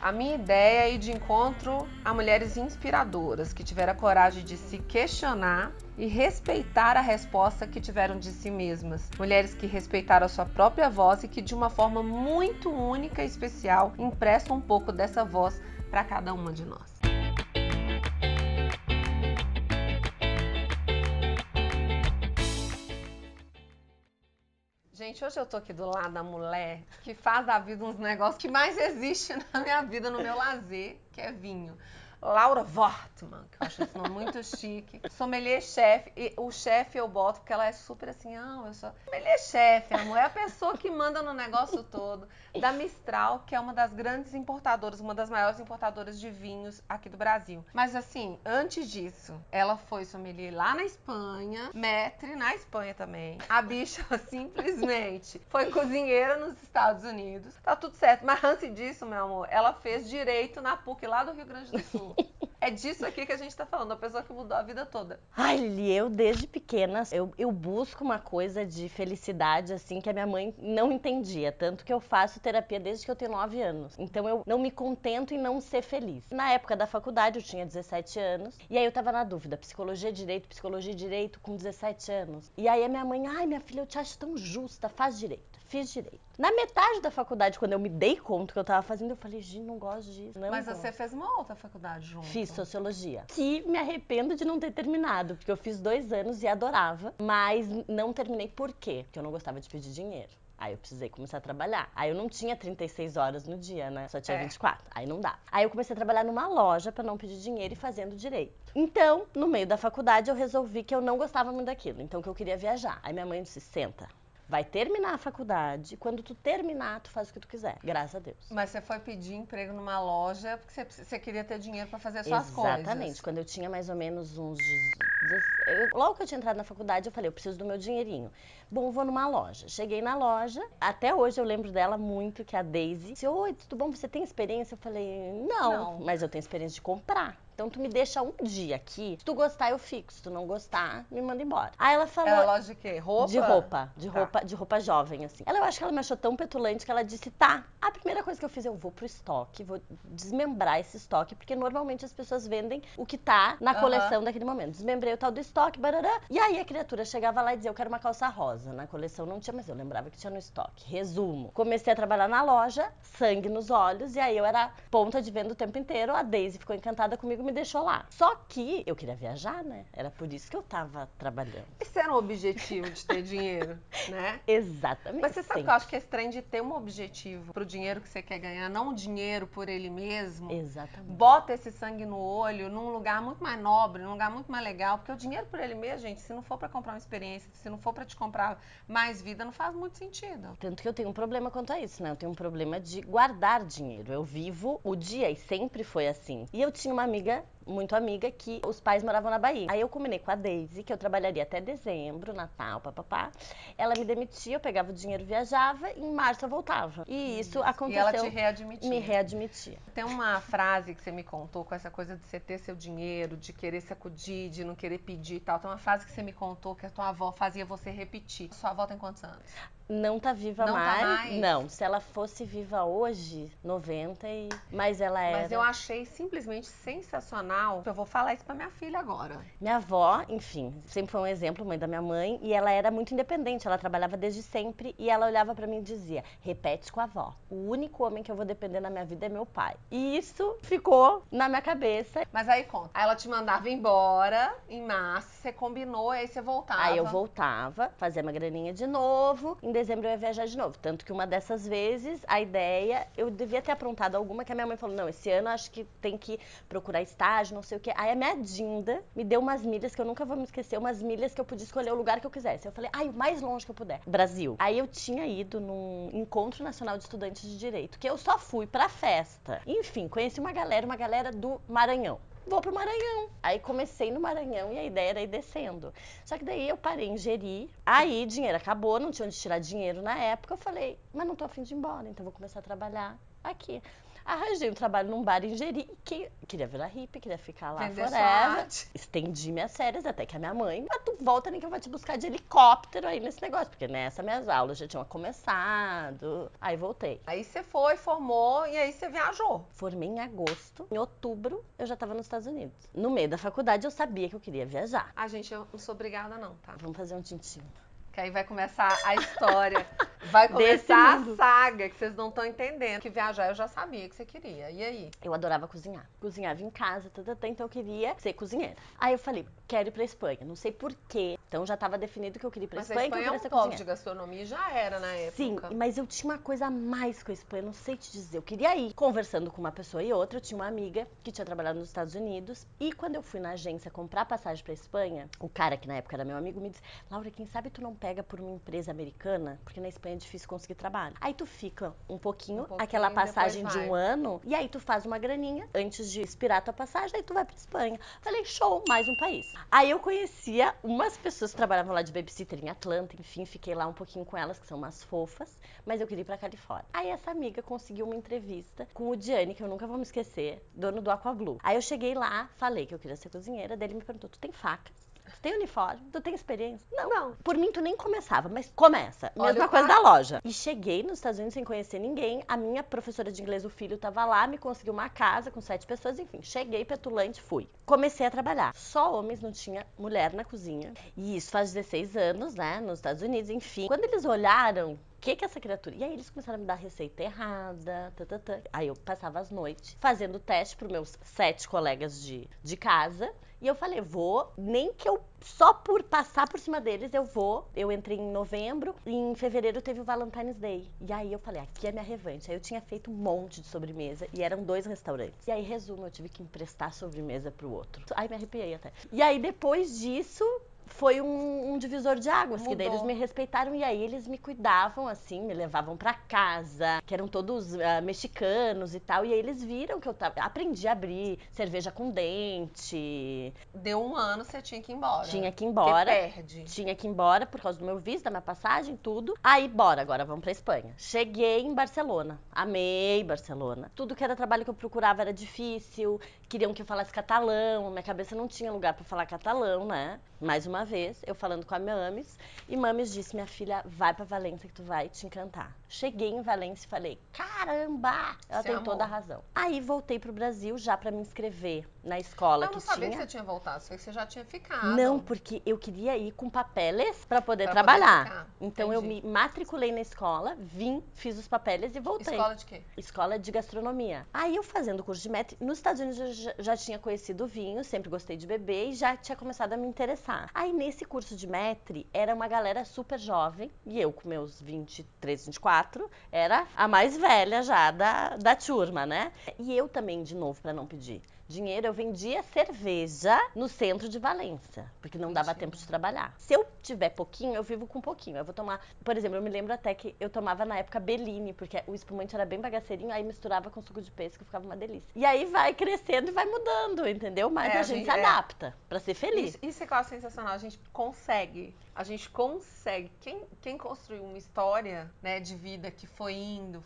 A minha ideia é ir de encontro a mulheres inspiradoras que tiveram a coragem de se questionar e respeitar a resposta que tiveram de si mesmas. Mulheres que respeitaram a sua própria voz e que de uma forma muito única e especial emprestam um pouco dessa voz para cada uma de nós. Gente, hoje eu tô aqui do lado da mulher que faz da vida uns negócios que mais existe na minha vida, no meu lazer, que é vinho. Laura Wortmann, que eu acho esse nome muito chique. Sommelier chefe. E o chefe eu boto porque ela é super assim, eu sou sommelier chefe, amor. É a pessoa que manda no negócio todo. Da Mistral, que é uma das grandes importadoras, uma das maiores importadoras de vinhos aqui do Brasil. Mas assim, antes disso, ela foi sommelier lá na Espanha, maître na Espanha também. A bicha simplesmente foi cozinheira nos Estados Unidos. Tá tudo certo. Mas antes disso, meu amor, ela fez direito na PUC lá do Rio Grande do Sul. É disso aqui que a gente tá falando, a pessoa que mudou a vida toda. Ai, Lili, eu desde pequena, eu busco uma coisa de felicidade, assim, que a minha mãe não entendia. Tanto que eu faço terapia desde que eu tenho 9 anos. Então eu não me contento em não ser feliz. Na época da faculdade, eu tinha 17 anos. E aí eu tava na dúvida, psicologia e direito com 17 anos. E aí a minha mãe, ai, minha filha, eu te acho tão justa, faz direito. Fiz direito. Na metade da faculdade, quando eu me dei conta que eu tava fazendo, eu falei, gente, não gosto disso. Mas você fez uma outra faculdade junto. Fiz sociologia. Que me arrependo de não ter terminado, porque eu fiz 2 anos e adorava, mas não terminei por quê? Porque eu não gostava de pedir dinheiro. Aí eu precisei começar a trabalhar. Aí eu não tinha 36 horas no dia, né? Só tinha 24. Aí não dá. Aí eu comecei a trabalhar numa loja pra não pedir dinheiro e fazendo direito. Então, no meio da faculdade, eu resolvi que eu não gostava muito daquilo. Então, que eu queria viajar. Aí minha mãe disse, senta. Vai terminar a faculdade, quando tu terminar, tu faz o que tu quiser. Graças a Deus. Mas você foi pedir emprego numa loja porque você queria ter dinheiro pra fazer suas coisas. Exatamente. Quando eu tinha mais ou menos uns... Logo que eu tinha entrado na faculdade, eu falei, eu preciso do meu dinheirinho. Bom, vou numa loja. Cheguei na loja, até hoje eu lembro dela muito, que é a Daisy. Disse, oi, tudo bom? Você tem experiência? Eu falei, não, mas eu tenho experiência de comprar. Então tu me deixa um dia aqui, se tu gostar eu fico, se tu não gostar, me manda embora. Aí ela falou... Era loja de quê? Roupa? De roupa jovem, assim. Eu acho que ela me achou tão petulante que ela disse, tá, a primeira coisa que eu fiz, eu vou pro estoque, vou desmembrar esse estoque, porque normalmente as pessoas vendem o que tá na coleção daquele momento. Desmembrei o tal do estoque, barará. E aí a criatura chegava lá e dizia, eu quero uma calça rosa. Na coleção não tinha, mas eu lembrava que tinha no estoque. Resumo, comecei a trabalhar na loja, sangue nos olhos, e aí eu era ponta de venda o tempo inteiro, a Daisy ficou encantada comigo e me deixou lá. Só que eu queria viajar, né? Era por isso que eu tava trabalhando. Esse era o objetivo de ter dinheiro, né? Exatamente. Mas você sabe que eu acho que esse trem de ter um objetivo pro dinheiro que você quer ganhar, não o dinheiro por ele mesmo. Exatamente. Bota esse sangue no olho num lugar muito mais nobre, num lugar muito mais legal, porque o dinheiro por ele mesmo, gente, se não for pra comprar uma experiência, se não for pra te comprar mais vida, não faz muito sentido. Tanto que eu tenho um problema quanto a isso, né? Eu tenho um problema de guardar dinheiro. Eu vivo o dia e sempre foi assim. E eu tinha uma amiga, muito amiga, que os pais moravam na Bahia. Aí eu combinei com a Daisy que eu trabalharia até dezembro, Natal, papapá. Ela me demitia, eu pegava o dinheiro, viajava, e em março eu voltava. E isso aconteceu. E ela te readmitia. Me readmitia. Tem uma frase que você me contou com essa coisa de você ter seu dinheiro, de querer sacudir, de não querer pedir e tal. Tem uma frase que você me contou que a tua avó fazia você repetir. Sua avó tem quantos anos? Não tá viva Não mais. tá mais? Não, se ela fosse viva hoje, 90 e... Mas ela era... Mas eu achei simplesmente sensacional. Eu vou falar isso pra minha filha agora. Minha avó, enfim, sempre foi um exemplo, mãe da minha mãe, e ela era muito independente, ela trabalhava desde sempre, e ela olhava pra mim e dizia, repete com a avó, o único homem que eu vou depender na minha vida é meu pai. E isso ficou na minha cabeça. Mas aí conta, aí ela te mandava embora em março, você combinou, aí você voltava. Aí eu voltava, fazia uma graninha de novo, em dezembro eu ia viajar de novo. Tanto que uma dessas vezes, a ideia, eu devia ter aprontado alguma, que a minha mãe falou, não, esse ano acho que tem que procurar estágio, não sei o quê. Aí a minha Dinda me deu umas milhas que eu nunca vou me esquecer, umas milhas que eu podia escolher o lugar que eu quisesse. Eu falei, ai, o mais longe que eu puder. Brasil. Aí eu tinha ido num Encontro Nacional de Estudantes de Direito, que eu só fui pra festa. Enfim, conheci uma galera do Maranhão. Vou pro Maranhão. Aí comecei no Maranhão e a ideia era ir descendo. Só que daí eu parei em Jeri. Aí dinheiro acabou, não tinha onde tirar dinheiro na época. Eu falei, mas não tô a fim de ir embora, então vou começar a trabalhar aqui. Arranjei um trabalho num bar em Jeri, que queria virar hippie, queria ficar lá Vender sua forever. arte. Estendi minhas férias até que a minha mãe, tu volta nem que eu vou te buscar de helicóptero aí nesse negócio, porque nessa minhas aulas já tinham começado. Aí voltei. Aí você foi, formou e aí você viajou. Formei em agosto. Em outubro, eu já tava nos Estados Unidos. No meio da faculdade, eu sabia que eu queria viajar. Ah, gente, eu não sou obrigada não, tá? Vamos fazer um tintim. Que aí vai começar a história, vai Desse começar a mundo. saga que vocês não estão entendendo. Que viajar eu já sabia que você queria. E aí? Eu adorava cozinhar. Cozinhava em casa, então eu queria ser cozinheira. Aí eu falei, quero ir pra Espanha. Não sei porquê. Então já tava definido que eu queria ir pra Mas a Espanha, que eu Espanha é queria um ser polo cozinheira. de gastronomia e já era na Sim, época. mas eu tinha uma coisa a mais com a Espanha, não sei te dizer. Eu queria ir. Conversando com uma pessoa e outra, eu tinha uma amiga que tinha trabalhado nos Estados Unidos. E quando eu fui na agência comprar passagem pra Espanha, o cara, que na época era meu amigo, me disse: Laura, quem sabe tu não pega por uma empresa americana? Porque na Espanha é difícil conseguir trabalho. Aí tu fica um pouquinho aquela passagem de um ano, e aí tu faz uma graninha antes de expirar tua passagem, aí tu vai pra Espanha. Falei, show, mais um país. Aí eu conhecia umas pessoas que trabalhavam lá de babysitter em Atlanta, enfim, fiquei lá um pouquinho com elas, que são umas fofas, mas eu queria ir pra Califórnia. Aí essa amiga conseguiu uma entrevista com o Gianni, que eu nunca vou me esquecer, dono do Aquablue. Aí eu cheguei lá, falei que eu queria ser cozinheira, daí ele me perguntou, tu tem facas? Tu tem uniforme? Tu tem experiência? Não. Por mim, tu nem começava, mas começa. Olha Mesma o coisa cara. da loja. E cheguei nos Estados Unidos sem conhecer ninguém. A minha professora de inglês, o filho, tava lá, me conseguiu uma casa com 7 pessoas, enfim. Cheguei petulante, fui. Comecei a trabalhar. Só homens, não tinha mulher na cozinha. E isso faz 16 anos, né, nos Estados Unidos, enfim. Quando eles olharam, o que é essa criatura? E aí eles começaram a me dar receita errada, Aí eu passava as noites fazendo teste pros meus 7 colegas de casa. E eu falei, vou, nem que eu, só por passar por cima deles, eu vou. Eu entrei em novembro, e em fevereiro teve o Valentine's Day. E aí eu falei, aqui é minha revanche. Aí eu tinha feito um monte de sobremesa, e eram 2 restaurantes. E aí, resumo, eu tive que emprestar sobremesa pro outro. Aí me arrepiei até. E aí, depois disso, foi um divisor de águas, que daí eles me respeitaram e aí eles me cuidavam, assim, me levavam pra casa, que eram todos mexicanos e tal, e aí eles viram que eu aprendi a abrir cerveja com dente. Deu um ano, você tinha que ir embora. Tinha que ir embora. Porque perde. Tinha que ir embora por causa do meu visto, da minha passagem, tudo. Aí, bora, agora vamos pra Espanha. Cheguei em Barcelona. Amei Barcelona. Tudo que era trabalho que eu procurava era difícil. Queriam que eu falasse catalão. Minha cabeça não tinha lugar pra falar catalão, né? Mais uma vez, eu falando com a Mames. E Mames disse, minha filha, vai pra Valência que tu vai te encantar. Cheguei em Valência e falei, caramba! Ela tem toda a razão. Aí voltei pro Brasil já pra me inscrever na escola que tinha. Eu não sabia que você tinha voltado, sei que você já tinha ficado. Não, porque eu queria ir com papeles pra poder trabalhar. Então eu me matriculei na escola, vim, fiz os papeles e voltei. Escola de quê? Escola de gastronomia. Aí eu fazendo curso de maître, nos Estados Unidos eu já tinha conhecido o vinho, sempre gostei de beber e já tinha começado a me interessar. Aí nesse curso de maître era uma galera super jovem e eu com meus 23, 24 era a mais velha já da turma, né? E eu também, de novo, pra não pedir dinheiro, eu vendia cerveja no centro de Valência, porque não dava tempo de trabalhar. Se eu tiver pouquinho, eu vivo com pouquinho. Eu vou tomar, por exemplo, eu me lembro até que eu tomava na época Bellini, porque o espumante era bem bagaceirinho, aí misturava com suco de pêssego, ficava uma delícia. E aí vai crescendo e vai mudando, entendeu? Mas a gente se adapta pra ser feliz. Isso é quase sensacional, a gente consegue. A gente consegue. Quem construiu uma história, né, de vida que foi indo,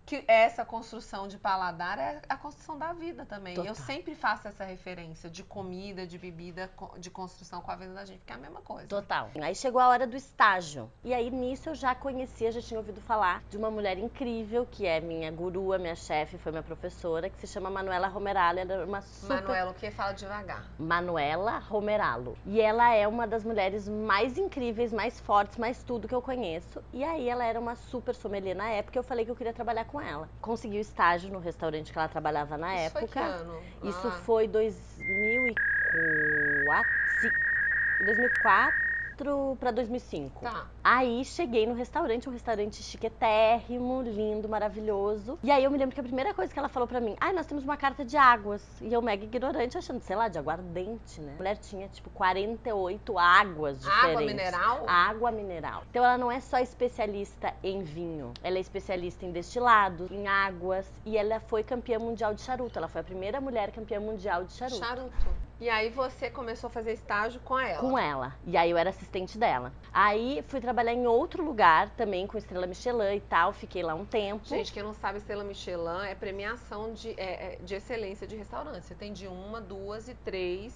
que essa construção de paladar é a construção da vida também. Total. Eu sempre faço essa referência de comida, de bebida, de construção com a vida da gente, porque é a mesma coisa. Total. Aí chegou a hora do estágio. E aí nisso eu já conhecia, já tinha ouvido falar de uma mulher incrível, que é minha gurua, minha chefe, foi minha professora, que se chama Manuela Romeralo. Ela é uma super... Manuela, o que? Fala devagar. Manuela Romeralo. E ela é uma das mulheres mais incríveis, mais fortes, mais tudo que eu conheço. E aí ela era uma super sommelier na época, eu falei que eu queria trabalhar com ela. Consegui o estágio no restaurante que ela trabalhava na época. Isso foi que ano? Isso foi 2004, 2004 para 2005. Tá. Aí cheguei no restaurante, um restaurante chiquetérrimo, lindo, maravilhoso. E aí eu me lembro que a primeira coisa que ela falou pra mim, nós temos uma carta de águas. E eu mega ignorante, achando, sei lá, de aguardente, né? A mulher tinha, tipo, 48 águas diferentes. Água mineral? Água mineral. Então ela não é só especialista em vinho, ela é especialista em destilados, em águas. E ela foi campeã mundial de charuto. Ela foi a primeira mulher campeã mundial de charuto. Charuto. E aí você começou a fazer estágio com ela? Com ela. E aí eu era assistente dela. Aí fui trabalhar em outro lugar também com estrela Michelin e tal, fiquei lá um tempo. Gente, quem não sabe, estrela Michelin é premiação de excelência de restaurante. Você tem de 1, 2 e 3.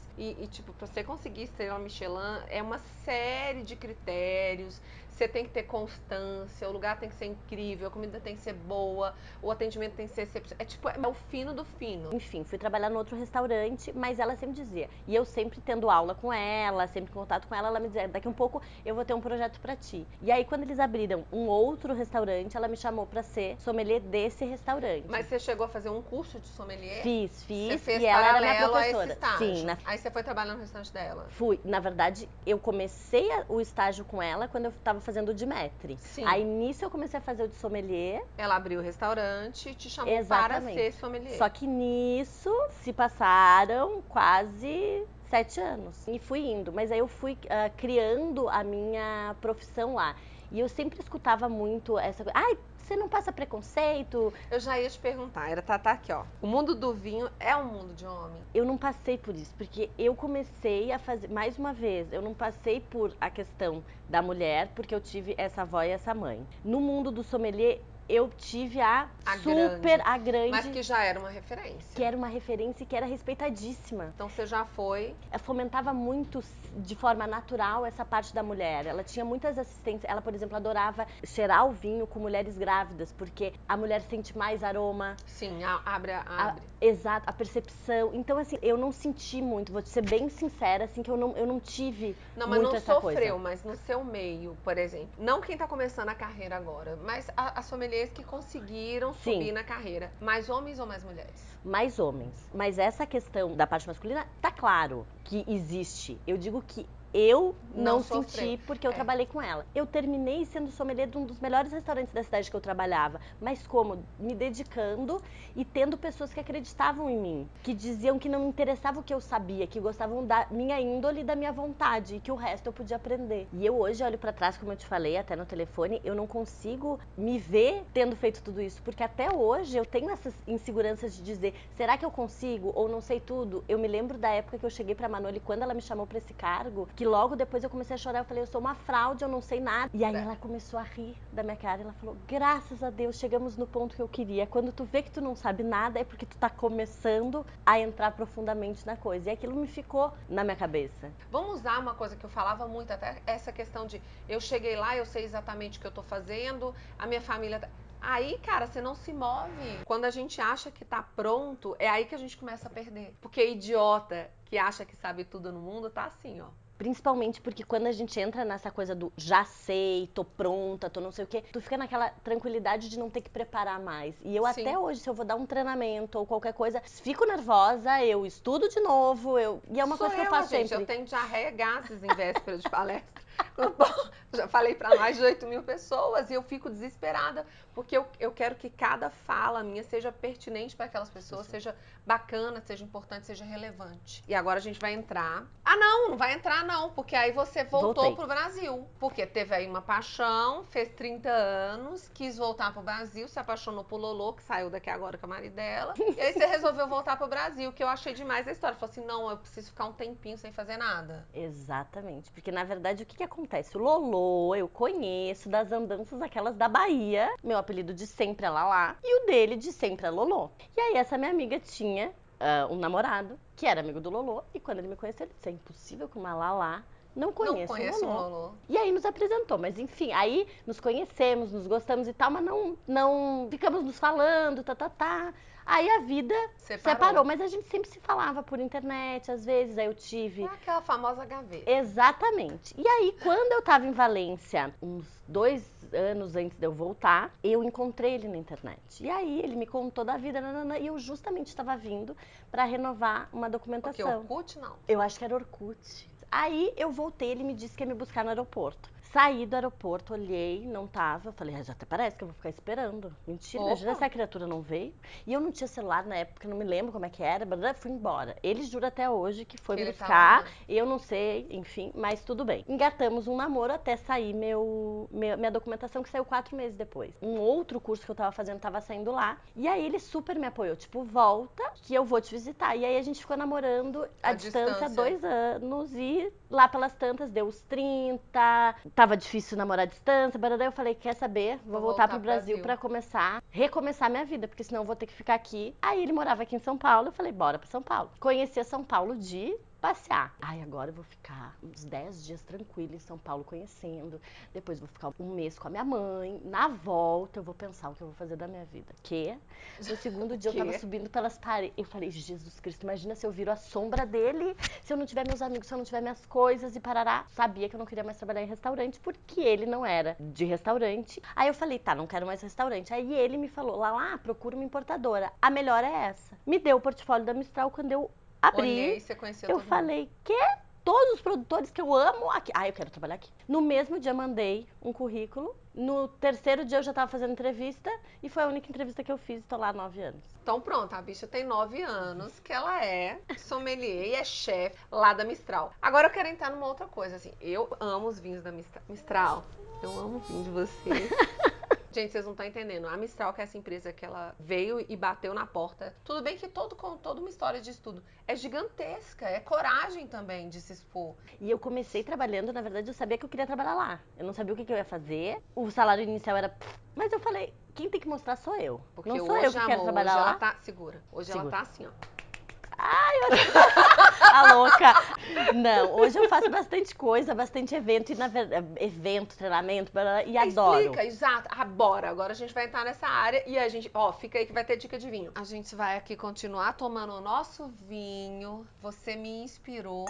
Tipo, pra você conseguir estrela Michelin, é uma série de critérios. Você tem que ter constância, o lugar tem que ser incrível, a comida tem que ser boa, o atendimento tem que ser excepcional. É tipo, é o fino do fino. Enfim, fui trabalhar no outro restaurante, mas ela sempre dizia, e eu sempre tendo aula com ela, sempre em contato com ela me dizia, daqui um pouco eu vou ter um projeto pra ti. E aí quando eles abriram um outro restaurante, ela me chamou pra ser sommelier desse restaurante. Mas você chegou a fazer um curso de sommelier? Fiz, Você fez e ela era minha paralelo a esse professora. estágio. Sim, Aí você foi trabalhar no restaurante dela? Fui. Na verdade, eu comecei o estágio com ela quando eu tava fazendo o de maître. Sim. Aí nisso eu comecei a fazer o de sommelier. Ela abriu o restaurante e te chamou Exatamente. para ser sommelier. Só que nisso se passaram quase 7 anos. E fui indo. Mas aí eu fui criando a minha profissão lá. E eu sempre escutava muito essa coisa. Ai, você não passa preconceito? Eu já ia te perguntar, era tá aqui, ó. O mundo do vinho é um mundo de homem? Eu não passei por isso, porque eu comecei a fazer, mais uma vez, eu não passei por a questão da mulher, porque eu tive essa avó e essa mãe. No mundo do sommelier, eu tive a grande. Mas que já era uma referência. Que era uma referência e que era respeitadíssima. Então você já foi. Fomentava muito, de forma natural, essa parte da mulher. Ela tinha muitas assistentes. Ela, por exemplo, adorava cheirar o vinho com mulheres grávidas, porque a mulher sente mais aroma. Sim, abre. Exato, a percepção. Então, assim, eu não senti muito, vou te ser bem sincera, assim, que eu não tive muito essa coisa. Não sofreu, mas no seu meio, por exemplo. Não quem tá começando a carreira agora, mas as sommeliers que conseguiram subir na carreira. Mais homens ou mais mulheres? Mais homens. Mas essa questão da parte masculina, tá claro que existe. Eu digo que eu não senti porque eu trabalhei com ela. Eu terminei sendo sommelier de um dos melhores restaurantes da cidade que eu trabalhava. Mas como? Me dedicando e tendo pessoas que acreditavam em mim. Que diziam que não me interessava o que eu sabia, que gostavam da minha índole e da minha vontade. E que o resto eu podia aprender. E eu hoje olho pra trás, como eu te falei, até no telefone, eu não consigo me ver tendo feito tudo isso. Porque até hoje eu tenho essas inseguranças de dizer, será que eu consigo ou não sei tudo? Eu me lembro da época que eu cheguei pra Manoli, quando ela me chamou pra esse cargo, que logo depois eu comecei a chorar, eu falei, eu sou uma fraude, eu não sei nada. E aí ela começou a rir da minha cara, e ela falou, graças a Deus, chegamos no ponto que eu queria. Quando tu vê que tu não sabe nada, é porque tu tá começando a entrar profundamente na coisa. E aquilo me ficou na minha cabeça. Vamos usar uma coisa que eu falava muito, até essa questão de, eu cheguei lá, eu sei exatamente o que eu tô fazendo, a minha família... Aí, cara, você não se move. Quando a gente acha que tá pronto, é aí que a gente começa a perder. Porque idiota que acha que sabe tudo no mundo tá assim, ó. Principalmente porque quando a gente entra nessa coisa do já sei, tô pronta, tô não sei o quê, tu fica naquela tranquilidade de não ter que preparar mais. E eu até hoje, se eu vou dar um treinamento ou qualquer coisa, fico nervosa, eu estudo de novo, e é uma coisa que eu faço gente, sempre. Eu tenho diarreia gases em véspera de palestra. Já falei para mais de 8.000 pessoas e eu fico desesperada, porque eu quero que cada fala minha seja pertinente para aquelas pessoas, seja bacana, seja importante, seja relevante. E agora a gente vai entrar. Ah, não vai entrar não, porque aí você voltou pro Brasil. Porque teve aí uma paixão, fez 30 anos, quis voltar pro Brasil, se apaixonou por Lolo, que saiu daqui agora com a marido dela. E aí você resolveu voltar pro Brasil, que eu achei demais a história. Falou assim, não, eu preciso ficar um tempinho sem fazer nada. Exatamente, porque na verdade o que acontece? O Lolo eu conheço das andanças aquelas da Bahia, meu apelido de sempre é Lalá, e o dele de sempre é Lolo. E aí essa minha amiga tinha um namorado que era amigo do Lolo, e quando ele me conheceu, ele disse, é impossível que uma Lalá não conheça o Lolo. E aí nos apresentou, mas enfim, aí nos conhecemos, nos gostamos e tal, mas não ficamos nos falando, tá. Aí a vida separou, mas a gente sempre se falava por internet, às vezes, aí eu tive... É aquela famosa gaveta. Exatamente. E aí, quando eu tava em Valência, uns 2 anos antes de eu voltar, eu encontrei ele na internet. E aí, ele me contou da vida, e eu justamente estava vindo pra renovar uma documentação. Porque Orkut, não? Eu acho que era Orkut. Aí, eu voltei, ele me disse que ia me buscar no aeroporto. Saí do aeroporto, olhei, não tava. Falei, já até parece que eu vou ficar esperando. Mentira, imagina se a criatura não veio. E eu não tinha celular na época, não me lembro como é que era. Fui embora. Ele jura até hoje que foi me buscar. Eu não sei, enfim, mas tudo bem. Engatamos um namoro até sair minha documentação, que saiu 4 meses depois. Um outro curso que eu tava fazendo tava saindo lá. E aí ele super me apoiou. Tipo, volta que eu vou te visitar. E aí a gente ficou namorando à distância 2 anos. E lá pelas tantas deu os 30. Tava difícil namorar à distância, daí eu falei, quer saber? Vou voltar pro Brasil pra recomeçar minha vida, porque senão eu vou ter que ficar aqui. Aí ele morava aqui em São Paulo, eu falei, bora pra São Paulo. Conhecia São Paulo de passear. Ai, agora eu vou ficar uns 10 dias tranquila em São Paulo conhecendo. Depois vou ficar um mês com a minha mãe. Na volta eu vou pensar o que eu vou fazer da minha vida. Que no segundo dia eu tava subindo pelas paredes. Eu falei, Jesus Cristo, imagina se eu viro a sombra dele, se eu não tiver meus amigos, se eu não tiver minhas coisas e parará. Sabia que eu não queria mais trabalhar em restaurante, porque ele não era de restaurante. Aí eu falei, tá, não quero mais restaurante. Aí ele me falou, lá, procura uma importadora. A melhor é essa. Me deu o portfólio da Mistral. Quando eu abri, olhei, você conheceu eu falei, quê? Todos os produtores que eu amo aqui. Ah, eu quero trabalhar aqui. No mesmo dia mandei um currículo. No terceiro dia eu já tava fazendo entrevista. E foi a única entrevista que eu fiz. Tô lá há 9 anos. Então pronto, a bicha tem 9 anos, que ela é sommelier e é chefe lá da Mistral. Agora eu quero entrar numa outra coisa, assim. Eu amo os vinhos da Mistral. Eu amo o vinho de vocês. Gente, vocês não estão entendendo. A Mistral, que é essa empresa que ela veio e bateu na porta. Tudo bem que com toda uma história de estudo. É gigantesca, é coragem também de se expor. E eu comecei trabalhando, na verdade, eu sabia que eu queria trabalhar lá. Eu não sabia o que eu ia fazer. O salário inicial era... Mas eu falei, quem tem que mostrar sou eu. Porque não sou hoje, eu que quero trabalhar hoje lá. ela tá... Segura. Hoje ela tá assim, ó. Ai, a louca. Não, hoje eu faço bastante coisa, bastante evento, evento, treinamento, e adoro. Explica, exato. Agora a gente vai entrar nessa área e a gente, fica aí que vai ter dica de vinho. A gente vai aqui continuar tomando o nosso vinho. Você me inspirou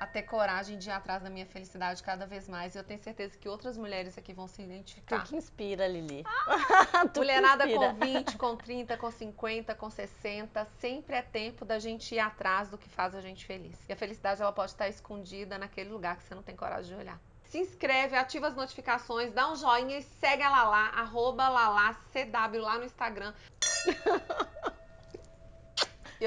a ter coragem de ir atrás da minha felicidade cada vez mais. E eu tenho certeza que outras mulheres aqui vão se identificar. Tu que inspira, Lili. Mulherada com 20, com 30, com 50, com 60, sempre é tempo da gente ir atrás do que faz a gente feliz. E a felicidade, ela pode estar escondida naquele lugar que você não tem coragem de olhar. Se inscreve, ativa as notificações, dá um joinha e segue a Lala, @LalaCW lá no Instagram. E